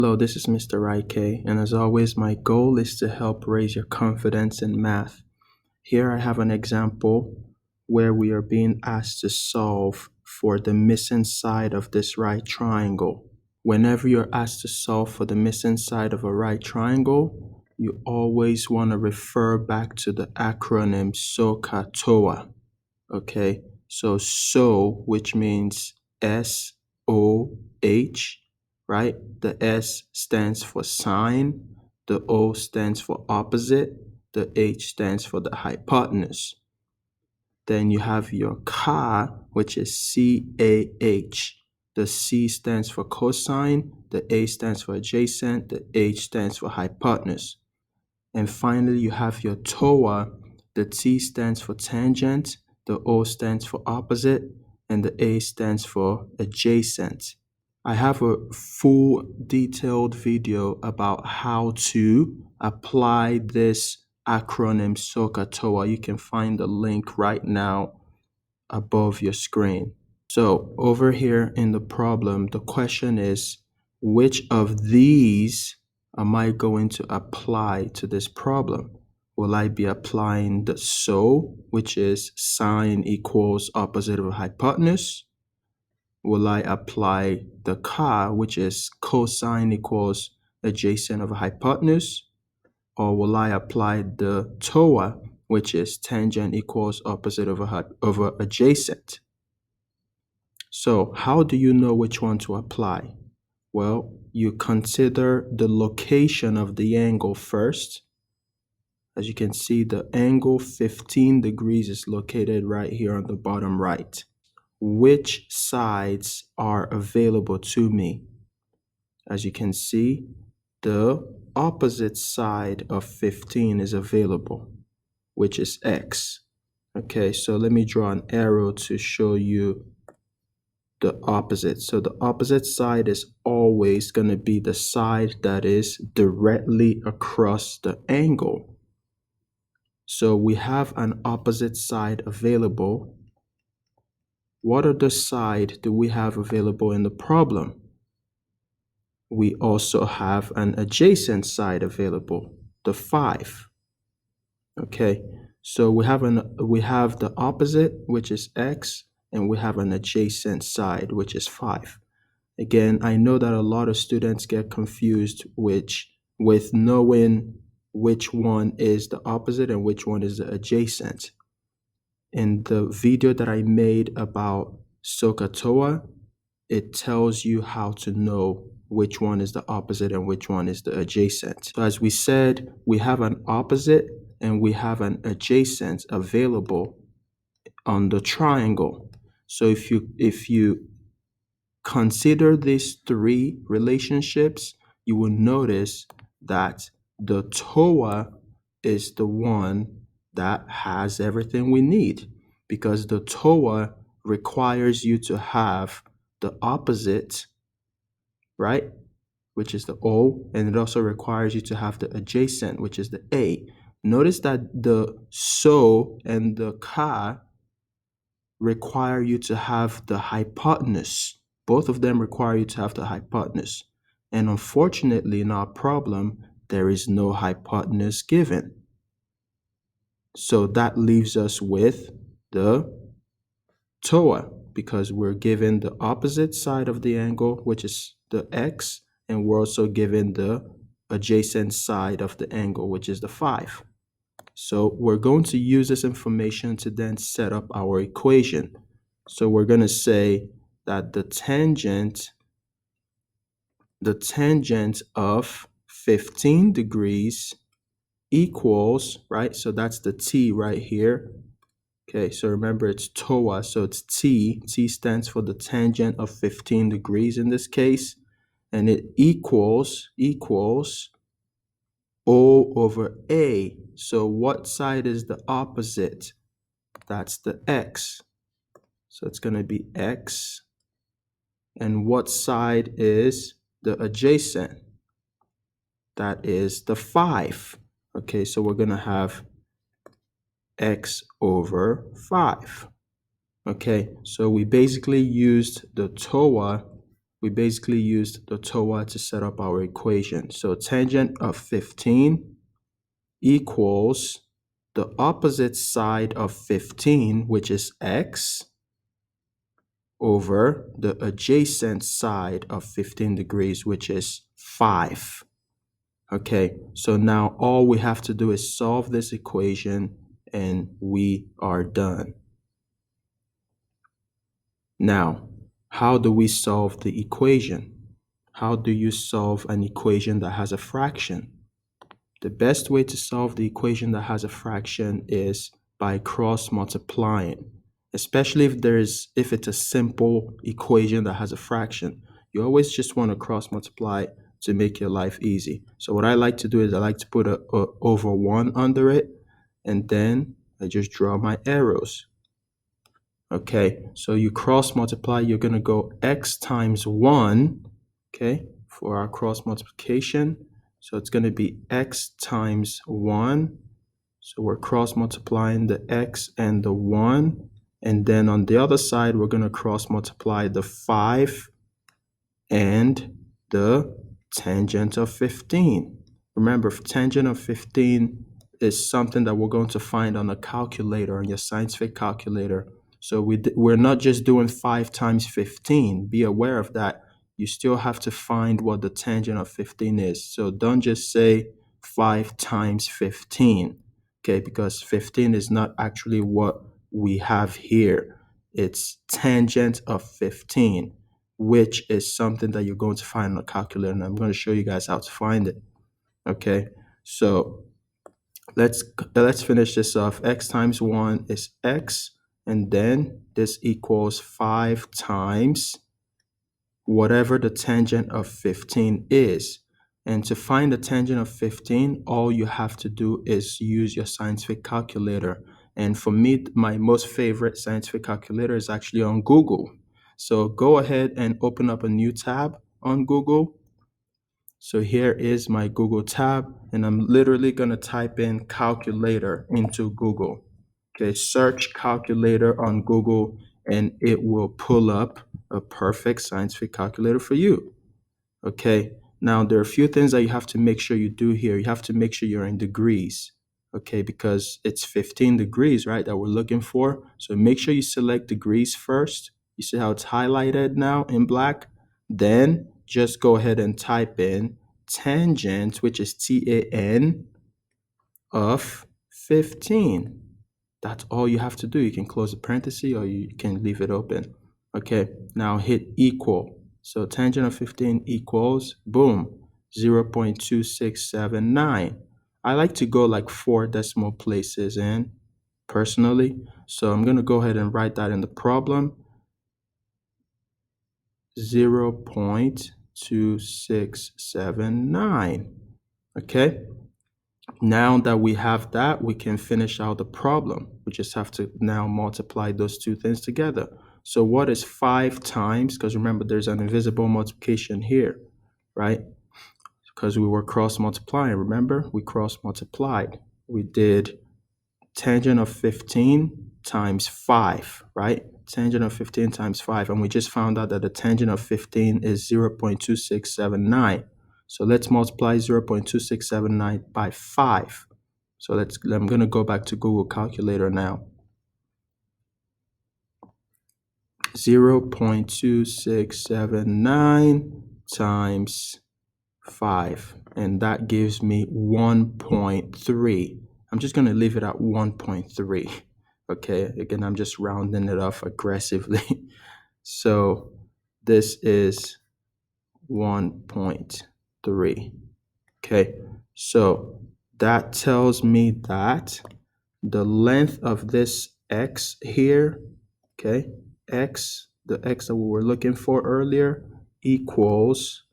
Hello, this is Mr. Raike, and as always, my goal is to help raise your confidence in math. Here I have an example where we are being asked to solve for the missing side of this right triangle. Whenever you're asked to solve for the missing side of a right triangle, you always want to refer back to the acronym SOHCAHTOA. Okay, so, which means SOH, right? The S stands for sine, the O stands for opposite, the H stands for the hypotenuse. Then you have your CAH, which is CAH. The C stands for cosine, the A stands for adjacent, the H stands for hypotenuse. And finally, you have your TOA. The T stands for tangent, the O stands for opposite, and the A stands for adjacent. I have a full detailed video about how to apply this acronym SOHCAHTOA. You can find the link right now above your screen. So over here in the problem, the question is, which of these am I going to apply to this problem? Will I be applying the SO, which is sine equals opposite of hypotenuse? Will I apply the CA, which is cosine equals adjacent of a hypotenuse? Or will I apply the TOA, which is tangent equals opposite of a adjacent? So how do you know which one to apply? Well, you consider the location of the angle first. As you can see, the angle 15 degrees is located right here on the bottom right. Which sides are available to me? As you can see, the opposite side of 15 is available, which is x. Okay, so let me draw an arrow to show you the opposite. So the opposite side is always going to be the side that is directly across the angle. So we have an opposite side available. What other side do we have available in the problem? We also have an adjacent side available, the 5. Okay, so we have the opposite, which is x, and we have an adjacent side, which is 5. Again, I know that a lot of students get confused with knowing which one is the opposite and which one is the adjacent. In the video that I made about SOHCAHTOA, it tells you how to know which one is the opposite and which one is the adjacent. So as we said, we have an opposite and we have an adjacent available on the triangle. So if you consider these three relationships, you will notice that the TOA is the one that has everything we need, because the TOA requires you to have the opposite, right, which is the O, and it also requires you to have the adjacent, which is the A. Notice that the SO and the CA require you to have the hypotenuse. Both of them require you to have the hypotenuse. And unfortunately, in our problem, there is no hypotenuse given. So that leaves us with the TOA, because we're given the opposite side of the angle, which is the x, and we're also given the adjacent side of the angle, which is the 5. So we're going to use this information to then set up our equation. So we're going to say that the tangent of 15 degrees equals, right? So that's the t right here. Okay, so remember it's TOA, so it's t. T stands for the tangent of 15 degrees in this case, and it equals O over A. So what side is the opposite? That's the x. So it's going to be x. And what side is the adjacent? That is the 5. Okay, so we're going to have x over 5. Okay, so we basically used the TOA we basically used the TOA to set up our equation. So tangent of 15 equals the opposite side of 15, which is x, over the adjacent side of 15 degrees, which is 5. Okay, so now all we have to do is solve this equation and we are done. Now, how do we solve the equation? How do you solve an equation that has a fraction? The best way to solve the equation that has a fraction is by cross multiplying, especially if it's a simple equation that has a fraction. You always just want to cross multiply to make your life easy. So what I like to do is I like to put a over 1 under it, and then I just draw my arrows. Okay, so you cross multiply, you're going to go x times 1, okay, for our cross multiplication. So it's going to be x times 1. So we're cross multiplying the x and the 1. And then on the other side, we're going to cross multiply the 5 and the tangent of 15. Remember, tangent of 15 is something that we're going to find on a calculator, on your scientific calculator. So we're not just doing 5 times 15. Be aware of that. You still have to find what the tangent of 15 is. So don't just say 5 times 15, okay? Because 15 is not actually what we have here. It's tangent of 15, which is something that you're going to find on a calculator. And I'm going to show you guys how to find it, okay? So let's finish this off. X times 1 is x. And then this equals 5 times whatever the tangent of 15 is. And to find the tangent of 15, all you have to do is use your scientific calculator. And for me, my most favorite scientific calculator is actually on Google. So go ahead and open up a new tab on Google. So here is my Google tab, and I'm literally going to type in calculator into Google. Okay, search calculator on Google, and it will pull up a perfect scientific calculator for you. Okay, now there are a few things that you have to make sure you do here. You have to make sure you're in degrees, okay, because it's 15 degrees, right, that we're looking for. So make sure you select degrees first. You see how it's highlighted now in black? Then just go ahead and type in tangent, which is TAN, of 15. That's all you have to do. You can close the parenthesis or you can leave it open. Okay, now hit equal. So tangent of 15 equals, boom, 0.2679. I like to go like 4 decimal places in personally. So I'm going to go ahead and write that in the problem. 0.2679. Okay. Now that we have that, we can finish out the problem. We just have to now multiply those two things together. So what is 5 times, because remember there's an invisible multiplication here, right? Because we were cross multiplying, remember? We cross multiplied. We did tangent of 15 times 5, right? Tangent of 15 times 5, and we just found out that the tangent of 15 is 0.2679. So let's multiply 0.2679 by 5. So I'm going to go back to Google Calculator now. 0.2679 times 5, and that gives me 1.3. I'm just going to leave it at 1.3. Okay, again, I'm just rounding it off aggressively. So this is 1.3. Okay, so that tells me that the length of this x here, okay, the x that we were looking for earlier, equals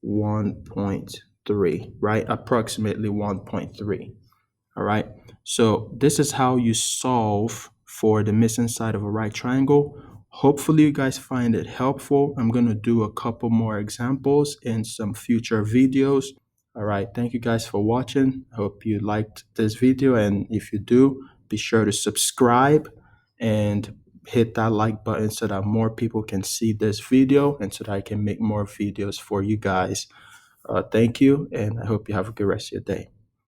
1.3, right? Approximately 1.3. All right. So this is how you solve for the missing side of a right triangle. Hopefully you guys find it helpful. I'm going to do a couple more examples in some future videos. All right. Thank you guys for watching. I hope you liked this video. And if you do, be sure to subscribe and hit that like button so that more people can see this video and so that I can make more videos for you guys. Thank you, and I hope you have a good rest of your day.